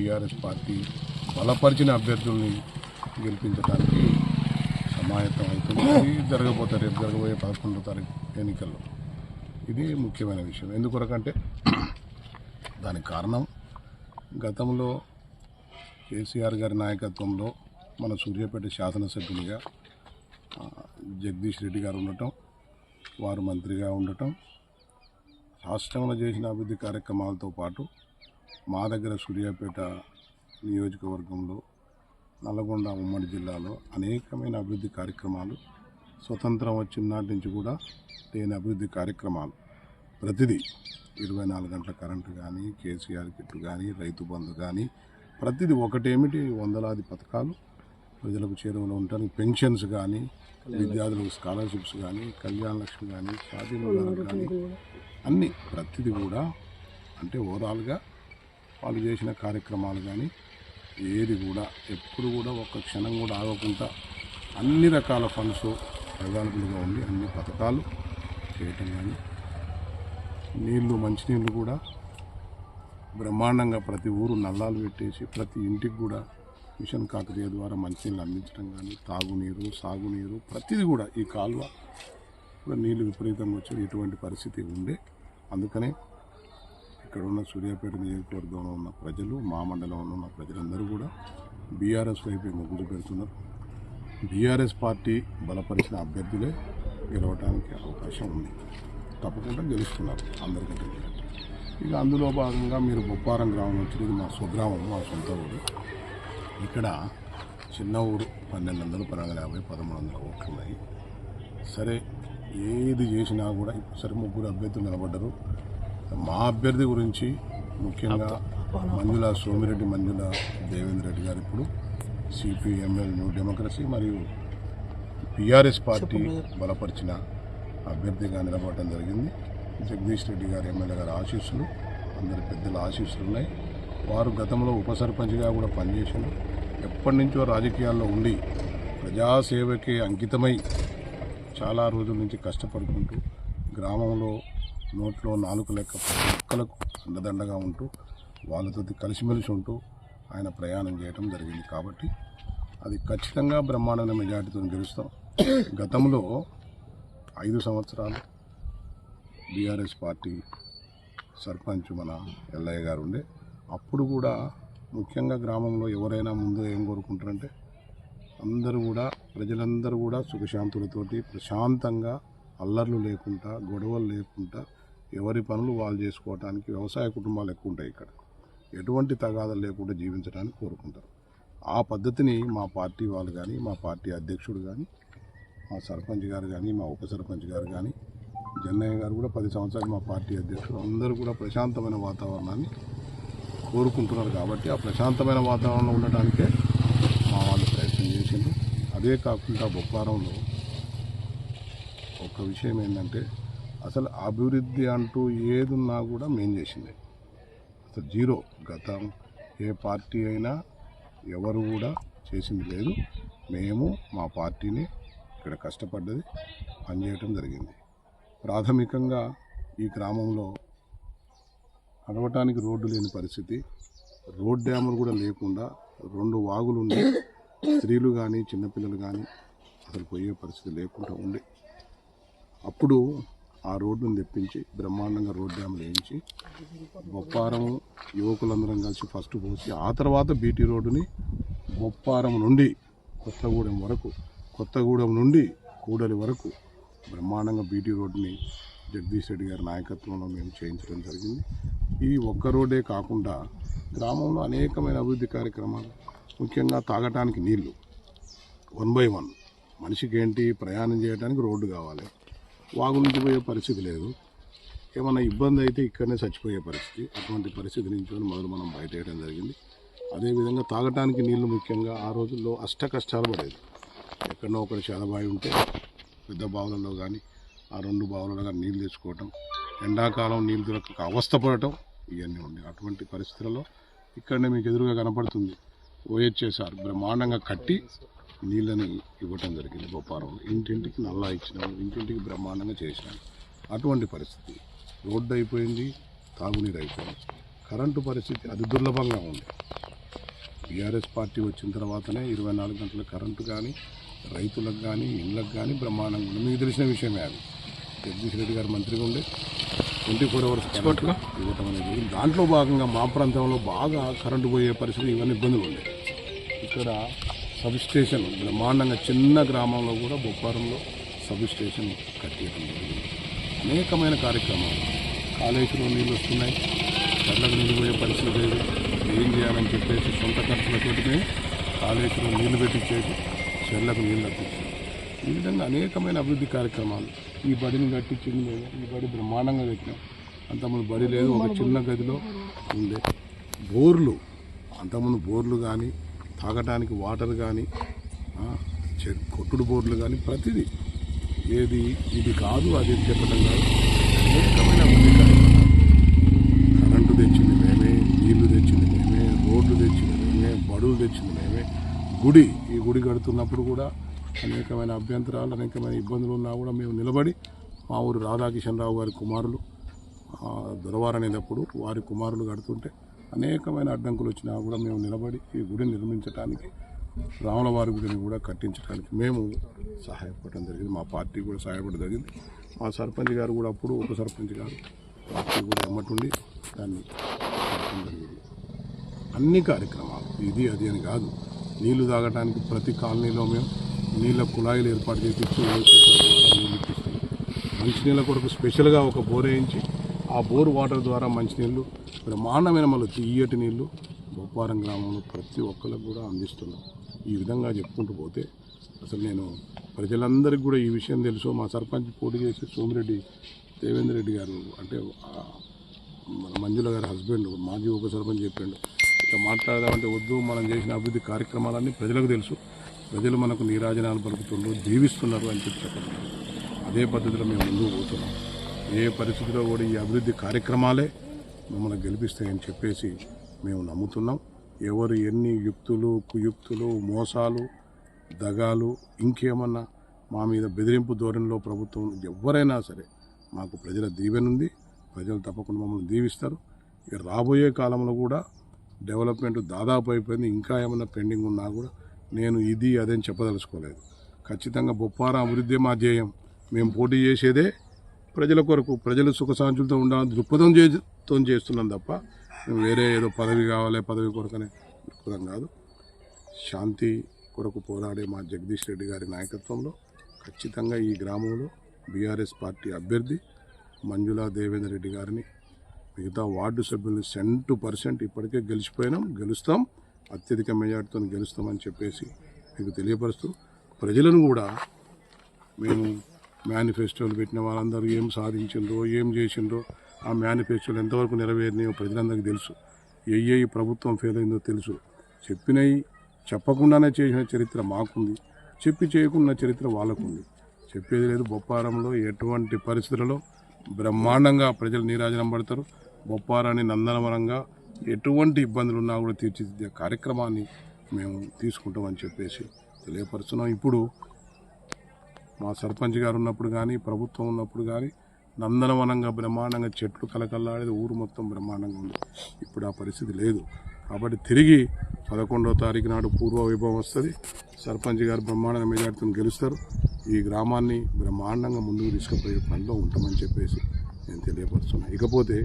BRS party బలపరిచిన అభ్యర్థుల్ని గెలిపించడానికి సమాయత్తం అవుతుంది. రేపు జరగబోయే 11వ తారీఖు ఎన్నికల్లో ఇది ముఖ్యమైన విషయం. ఎందుకొరకంటే దానికి కారణం గతంలో కేసీఆర్ గారి నాయకత్వంలో మన సూర్యాపేట శాసనసభ్యునిగా జగదీష్ రెడ్డి గారు ఉండటం, వారు మంత్రిగా ఉండటం, రాష్ట్రంలో చేసిన అభివృద్ధి కార్యక్రమాలతో పాటు మా దగ్గర సూర్యాపేట నియోజకవర్గంలో నల్గొండ ఉమ్మడి జిల్లాలో అనేకమైన అభివృద్ధి కార్యక్రమాలు స్వతంత్రం వచ్చిన నాటి నుంచి కూడా లేని అభివృద్ధి కార్యక్రమాలు ప్రతిదీ 24 గంటల కరెంటు కానీ, కేసీఆర్ కిట్లు కానీ, రైతు బంధు కానీ, ప్రతిదీ ఒకటేమిటి వందలాది పథకాలు ప్రజలకు చేరువలో ఉండడానికి, పెన్షన్స్ కానీ, విద్యార్థులకు స్కాలర్షిప్స్ కానీ, కళ్యాణ లక్ష్మి కానీ, షాదీ ముబారక్ కానీ అన్నీ ప్రతిదీ కూడా అంటే ఓవరాల్గా వాళ్ళు చేసిన కార్యక్రమాలు కానీ ఏది కూడా ఎప్పుడు కూడా ఒక్క క్షణం కూడా ఆగకుండా అన్ని రకాల ఫండ్స్ అవైలబుల్గా ఉండి అన్ని పథకాలు చేయటం కానీ, నీళ్లు మంచినీళ్ళు కూడా బ్రహ్మాండంగా ప్రతి ఊరు నల్లాలు పెట్టేసి ప్రతి ఇంటికి కూడా మిషన్ కాకతీయ ద్వారా మంచినీళ్ళు అందించడం కానీ, తాగునీరు, సాగునీరు ప్రతిదీ కూడా ఈ కాలువ కూడా నీళ్లు విపరీతంగా వచ్చి ఎటువంటి పరిస్థితి ఉండే. అందుకనే ఇక్కడ ఉన్న సూర్యాపేట నియోజకవర్గంలో ఉన్న ప్రజలు, మా మండలంలో ఉన్న ప్రజలందరూ కూడా బీఆర్ఎస్ వైపే మొగ్గు పెడుతున్నారు. బీఆర్ఎస్ పార్టీ బలపరిచిన అభ్యర్థులే గెలవడానికి అవకాశం ఉంది. తప్పకుండా గెలుస్తున్నారు అందరికంటే. ఇక అందులో భాగంగా మీరు బొప్పారం గ్రామం నుంచి, ఇది మా స్వగ్రామం, మా సొంత ఊరు. ఇక్కడ చిన్న ఊరు 1200, 1250, 1300 ఓట్లు ఉన్నాయి. సరే ఏది చేసినా కూడా సరే ముగ్గురు అభ్యర్థులు నిలబడ్డారు. మా అభ్యర్థి గురించి ముఖ్యంగా మంజుల సోమిరెడ్డి, మంజుల దేవేంద్ర రెడ్డి గారు ఇప్పుడు సిపిఎంఎల్ న్యూ డెమోక్రసీ మరియు బీఆర్ఎస్ పార్టీ బలపరిచిన అభ్యర్థిగా నిలబడటం జరిగింది. జగదీష్ రెడ్డి గారు ఎమ్మెల్యే గారి ఆశీస్సులు, అందరి పెద్దల ఆశీస్సులు ఉన్నాయి. వారు గతంలో ఉప సర్పంచ్గా కూడా పనిచేశారు. ఎప్పటి నుంచో రాజకీయాల్లో ఉండి ప్రజాసేవకి అంకితమై చాలా రోజుల నుంచి కష్టపడుకుంటూ గ్రామంలో నోట్లో 4 లెక్క ఒక్కలకు అండదండగా ఉంటూ వాళ్ళతో కలిసిమెలిసి ఉంటూ ఆయన ప్రయాణం చేయడం జరిగింది. కాబట్టి అది ఖచ్చితంగా బ్రహ్మాండమైన మెజార్టీతో గెలుస్తాం. గతంలో 5 సంవత్సరాలు బీఆర్ఎస్ పార్టీ సర్పంచ్ మన ఎల్లయ్య గారు ఉండే. అప్పుడు కూడా ముఖ్యంగా గ్రామంలో ఎవరైనా ముందు ఏం కోరుకుంటారంటే అందరూ కూడా ప్రజలందరూ కూడా సుఖశాంతులతోటి ప్రశాంతంగా అల్లర్లు లేకుండా, గొడవలు లేకుండా ఎవరి పనులు వాళ్ళు చేసుకోవడానికి, వ్యవసాయ కుటుంబాలు ఎక్కువ ఉంటాయి ఇక్కడ, ఎటువంటి తగాదాలు లేకుండా జీవించడానికి కోరుకుంటారు. ఆ పద్ధతిని మా పార్టీ వాళ్ళు కానీ, మా పార్టీ అధ్యక్షుడు కానీ, మా సర్పంచ్ గారు కానీ, మా ఉప సర్పంచ్ గారు కానీ, జన్నయ్య గారు కూడా 10 సంవత్సరాలు మా పార్టీ అధ్యక్షుడు, అందరూ కూడా ప్రశాంతమైన వాతావరణాన్ని కోరుకుంటున్నారు. కాబట్టి ఆ ప్రశాంతమైన వాతావరణంలో ఉండడానికే మా వాళ్ళు ప్రయత్నం చేసిండ్రు. అదే కాకుండా బొప్పారంలో ఒక విషయం ఏంటంటే అసలు అభివృద్ధి అంటూ ఏదున్నా కూడా మేము చేసింది అసలు జీరో. గతం ఏ పార్టీ అయినా ఎవరు కూడా చేసింది లేదు. మేము మా పార్టీని ఇక్కడ కష్టపడ్డది పనిచేయటం జరిగింది. ప్రాథమికంగా ఈ గ్రామంలో నడవటానికి రోడ్డు లేని పరిస్థితి, రోడ్ డ్యాములు కూడా లేకుండా 2 వాగులు ఉండి స్త్రీలు కానీ చిన్నపిల్లలు కానీ అసలు పోయే పరిస్థితి లేకుండా ఉండే. అప్పుడు ఆ రోడ్డును తెప్పించి బ్రహ్మాండంగా రోడ్ డ్యాములు వేయించి బొప్పారం యువకులందరం కలిసి ఫస్ట్ పోసి ఆ తర్వాత బీటీ రోడ్డుని బొప్పారం నుండి కొత్తగూడెం వరకు, కొత్తగూడెం నుండి కూడలి వరకు బ్రహ్మాండంగా బీటీ రోడ్డుని జగదీష్ రెడ్డి గారి నాయకత్వంలో మేము చేయించడం జరిగింది. ఈ ఒక్క రోడ్డే కాకుండా గ్రామంలో అనేకమైన అభివృద్ధి కార్యక్రమాలు, ముఖ్యంగా తాగటానికి నీళ్లు 1 by 1 మనిషికి ఏంటి ప్రయాణం చేయడానికి రోడ్డు కావాలి, వాగు నుంచి పోయే పరిస్థితి లేదు, ఏమైనా ఇబ్బంది అయితే ఇక్కడనే చచ్చిపోయే పరిస్థితి. అటువంటి పరిస్థితి నుంచి మొదలు మనం బయటేయడం జరిగింది. అదేవిధంగా తాగటానికి నీళ్లు ముఖ్యంగా ఆ రోజుల్లో అష్ట కష్టాలు పడేది. ఎక్కడో ఒకటి చదబాయి ఉంటే పెద్ద బావులలో కానీ ఆ 2 బావులలో కానీ నీళ్ళు తెచ్చుకోవటం, ఎండాకాలం నీళ్ళు దొరకక అవస్థపడటం ఇవన్నీ ఉండే. అటువంటి పరిస్థితులలో ఇక్కడనే మీకు ఎదురుగా కనపడుతుంది ఓహెచ్ఎస్ఆర్ బ్రహ్మాండంగా కట్టి నీళ్ళని ఇవ్వటం జరిగింది. బొప్పారంలో ఇంటింటికి నల్లా ఇచ్చినాము, ఇంటింటికి బ్రహ్మాండంగా చేసినాము. అటువంటి పరిస్థితి రోడ్డు అయిపోయింది, తాగునీరు అయిపోయింది, కరెంటు పరిస్థితి అది దుర్లభంగా ఉంది. టీఆర్ఎస్ పార్టీ వచ్చిన తర్వాతనే 24 గంటల కరెంటు కానీ రైతులకు కానీ ఇళ్ళకు కానీ బ్రహ్మాండంగా ఉంది. మీకు తెలిసిన విషయమే అది. జగదీష్ రెడ్డి గారు మంత్రిగా ఉండే 24 అవర్స్ కరెంటు ఇవ్వటం అనేది. దాంట్లో భాగంగా మా ప్రాంతంలో బాగా కరెంటు పోయే పరిస్థితి ఇవన్నీ ఇబ్బందులు ఉండే. ఇక్కడ సబ్ స్టేషన్ బ్రహ్మాండంగా చిన్న గ్రామంలో కూడా బొప్పారంలో సబ్ స్టేషన్ కట్టేయడం జరిగింది. అనేకమైన కార్యక్రమాలు. కాళేశ్వరం నీళ్ళు వస్తున్నాయి, చల్లకు నీళ్ళు పోయే పరిస్థితి లేదు. ఏం చేయాలని చెప్పేసి సొంత ఖర్చులతోటి కాళేశ్వరం నీళ్లు పెట్టించేసి చెర్లకు నీళ్ళు తప్పించాం. ఈ విధంగా అనేకమైన అభివృద్ధి కార్యక్రమాలు. ఈ బడిని కట్టించింది మేము. ఈ బడి బ్రహ్మాండంగా పెట్టినాం. అంతకుముందు బడి లేదు, ఒక చిన్న గదిలో ఉండే. బోర్లు, అంతకుముందు బోర్లు కానీ తాగటానికి వాటర్ కానీ కొట్టుడు బోర్లు కానీ ప్రతిదీ ఏది ఇది కాదు అది చెప్పడం కాదు. అనేకమైన అభివృద్ధి కార్యక్రమాలు. కరెంటు తెచ్చింది మేమే, నీళ్లు తెచ్చింది మేమే, రోడ్లు తెచ్చింది మేమే, బడులు తెచ్చింది మేమే. ఈ గుడి కడుతున్నప్పుడు కూడా అనేకమైన అభ్యంతరాలు, అనేకమైన ఇబ్బందులు ఉన్నా కూడా మేము నిలబడి మా ఊరు రాధాకిషన్ రావు గారి కుమారులు దొరవారనేటప్పుడు వారి కుమారులు కడుతుంటే అనేకమైన అడ్డంకులు వచ్చినా కూడా మేము నిలబడి ఈ గుడిని నిర్మించడానికి, రాముల వారి గుడిని కూడా కట్టించడానికి మేము సహాయపడడం జరిగింది. మా పార్టీ కూడా సహాయపడడం జరిగింది. మా సర్పంచ్ గారు కూడా అప్పుడు ఉప సర్పంచ్ గారు పార్టీ కూడా ఎమ్మటుండి దాన్ని కట్టడం జరిగింది. అన్ని కార్యక్రమాలు ఇది అది అని కాదు. నీళ్లు తాగడానికి ప్రతి కాలనీలో మేము నీళ్ళ కుళాయిలు ఏర్పాటు చేయించి నీళ్ళు ఇప్పిస్తున్నాం. మంచినీళ్ళ కొరకు స్పెషల్గా ఒక బోర్ వేయించి ఆ బోర్ వాటర్ ద్వారా మంచినీళ్ళు బ్రహ్మాండమైన మళ్ళీ తీయటి నీళ్లు బొప్పారం గ్రామంలో ప్రతి ఒక్కరికి కూడా అందిస్తున్నాం. ఈ విధంగా చెప్పుకుంటూ పోతే అసలు నేను ప్రజలందరికీ కూడా ఈ విషయం తెలుసు. మా సర్పంచ్ పోటీ చేసి సోమిరెడ్డి దేవేంద్ర రెడ్డి గారు అంటే మన మంజుల గారి హస్బెండ్ మాజీ ఉప సర్పంచ్ చెప్పాడు, ఇట్లా మాట్లాడదామంటే వద్దు, మనం చేసిన అభివృద్ధి కార్యక్రమాలన్నీ ప్రజలకు తెలుసు, ప్రజలు మనకు నీరాజనాలు పలుకుతుండ్రు, దీవిస్తున్నారు అని చెప్పడం. అదే పద్ధతిలో మేము ముందుకు పోతున్నాం. ఏ పరిస్థితిలో కూడా ఈ అభివృద్ధి కార్యక్రమాలే మమ్మల్ని గెలిపిస్తాయని చెప్పేసి మేము నమ్ముతున్నాం. ఎవరు ఎన్ని యుక్తులు, కుయుక్తులు, మోసాలు, దగాలు, ఇంకేమన్నా మా మీద బెదిరింపు ధోరణిలో ప్రభుత్వం ఎవరైనా సరే మాకు ప్రజల దీవెనుంది. ప్రజలు తప్పకుండా మమ్మల్ని దీవిస్తారు. ఇక రాబోయే కాలంలో కూడా డెవలప్మెంట్ దాదాపు అయిపోయింది. ఇంకా ఏమన్నా పెండింగ్ ఉన్నా కూడా నేను ఇది అదేని చెప్పదలుచుకోలేదు. ఖచ్చితంగా బొప్పారం అభివృద్ధి మా ధ్యేయం. మేము పోటీ చేసేదే ప్రజల కొరకు, ప్రజలు సుఖశాంతులతో ఉండాలని దృక్పథంతో చేస్తున్నాం తప్ప మేము వేరే ఏదో పదవి కావాలి, పదవి కొరకనే దృక్పథం కాదు. శాంతి కొరకు పోరాడే మా జగదీష్ రెడ్డి గారి నాయకత్వంలో ఖచ్చితంగా ఈ గ్రామంలో బీఆర్ఎస్ పార్టీ అభ్యర్థి మంజుల దేవేందర్ రెడ్డి గారిని, మిగతా వార్డు సభ్యులను 100% ఇప్పటికే గెలుస్తాం, అత్యధిక మెజార్టీతో గెలుస్తామని చెప్పేసి మీకు తెలియపరుస్తూ, ప్రజలను కూడా మేము మేనిఫెస్టోలు పెట్టిన వాళ్ళందరూ ఏం సాధించిండ్రో, ఏం చేసిండ్రో, ఆ మేనిఫెస్టోలు ఎంతవరకు నెరవేరినాయో ప్రజలందరికీ తెలుసు. ఏ ప్రభుత్వం ఫెయిల్ అయిందో తెలుసు. చెప్పినవి చెప్పకుండానే చేసిన చరిత్ర మాకుంది, చెప్పి చేయకున్న చరిత్ర వాళ్ళకుంది. చెప్పేది లేదు. బొప్పారంలో ఎటువంటి పరిస్థితులలో బ్రహ్మాండంగా ప్రజలు నీరాజనం పడతారు. బొప్పారాన్ని నందనవనంగా ఎటువంటి ఇబ్బందులు ఉన్నా కూడా తీర్చిదిద్దే కార్యక్రమాన్ని మేము తీసుకుంటామని చెప్పేసి తెలియపరుస్తున్నాం. ఇప్పుడు మా సర్పంచ్ గారు ఉన్నప్పుడు కానీ, ప్రభుత్వం ఉన్నప్పుడు కానీ నందనవనంగా బ్రహ్మాండంగా చెట్లు కలకల్లాడేది, ఊరు మొత్తం బ్రహ్మాండంగా ఉంది. ఇప్పుడు ఆ పరిస్థితి లేదు. కాబట్టి తిరిగి 11వ తారీఖు నాడు పూర్వ వైభవం వస్తుంది. సర్పంచ్ గారు బ్రహ్మాండంగా మెజార్టీతో గెలుస్తారు. ఈ గ్రామాన్ని బ్రహ్మాండంగా ముందుకు తీసుకుపోయే పనిలో ఉంటామని చెప్పేసి నేను తెలియపరుస్తున్నాను. ఇకపోతే